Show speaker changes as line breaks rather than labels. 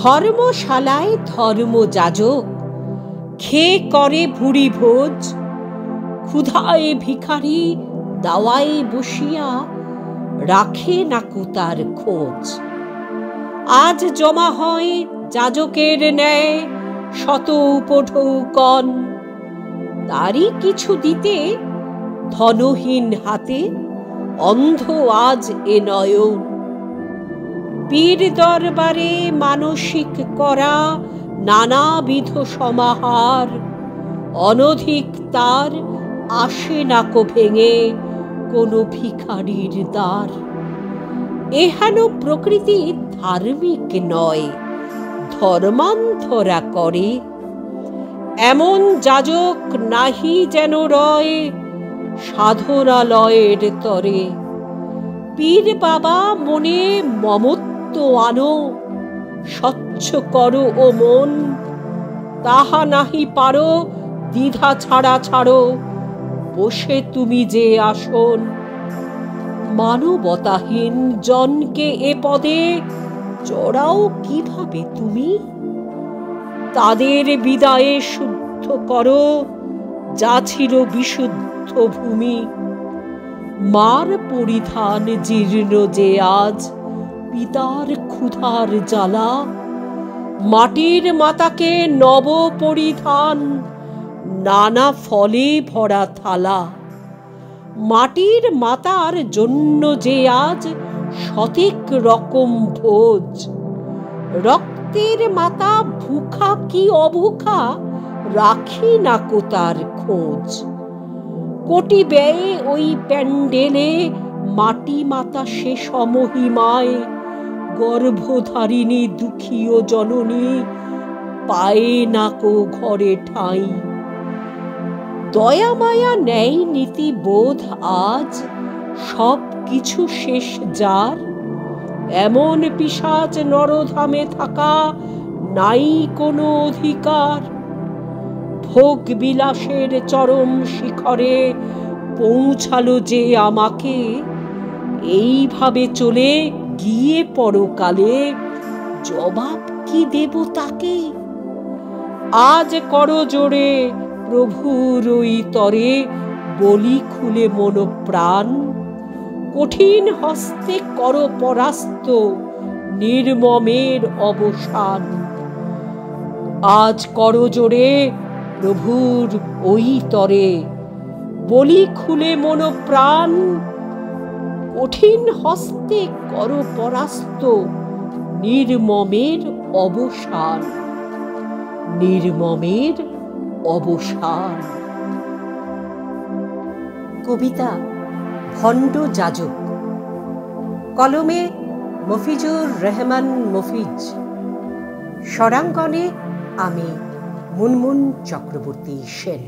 ধর্মশালায় ধর্মযাজক খেয়ে করে ভুরি ভোজ, ক্ষুধায় ভিখারি দাওয়ায় বসিয়া রাখে না তার খোঁজ। আজ জমা হয় যাজকের ন্যায় শত উপঢৌকন, তারই কিছু দিতে ধনহীন হাতে অন্ধ আজ এ নয়ন। পীর দরবারে মানসিক করা নানাবিধ সমাহার, অনধিক তার আসে না কো ভেঙে কোনো ভিখারির দ্বার। এহেন প্রকৃতি ধার্মিক নয়, ধর্মান্ধরা করে, এমন যাজক নাহি যেন রয় সাধনালয়ের তরে। পীর বাবা মনে মমত্ব আনো, স্বচ্ছ করো ও মন, তাহা নাহি পারো দ্বিধা ছাড়া ছাড়ো বসে তুমি যে আসন। মানবতাহীন জনকে এ পদে চড়াও কিভাবে তুমি? তাদের বিদায়ে শুদ্ধ করো যা ছিল বিশুদ্ধ ভূমি। মার পরিধান জীর্ণ যে আজ পিতার ক্ষুধার জ্বালা, মাটির মাতাকে নব পরিধান নানা ফলে ভরা থালা। মাটির মাতার জন্য যে আজ শতেক রকম ভোজ, রক্তের মাতা ভুখা কি অভুখা রাখি না কো তার খোঁজ। কোটি ব্যয়ে ওই প্যান্ডেলে মাটি মাতা সে সমহিমায়, গর্ভধারিণী দুঃখী ও জননী পায়ে না কো ঘরে ঠাঁই। দয়া মায়া ন্যায় নীতি বোধ আজ সব কিছু শেষ যার, এমন পিশাচ নরধামে থাকা নাই কোনো অধিকার। ভোগ বিলাসের চরম শিখরে পৌঁছালো যে আমাকে, এইভাবে চলে গিয়ে পরকালে জবাব কি দেব তাকে? আজ করো জোরে প্রভুর ওই তরে বলি খুলে মন প্রাণ, কঠিন হস্তে করো পরাস্ত নির্মমের অবসান। আজ করো জোরে প্রভুর ওই তরে বলি খুলে মন প্রাণ, কঠিন হস্তে করো পরাস্ত নির্মমের অবসান। নির্মমের অবসান। কবিতা ভণ্ড যাজক, কলমে মফিজুর রহমান মফিজ, স্বরাঙ্গনে আমি মুনমুন চক্রবর্তী সেন।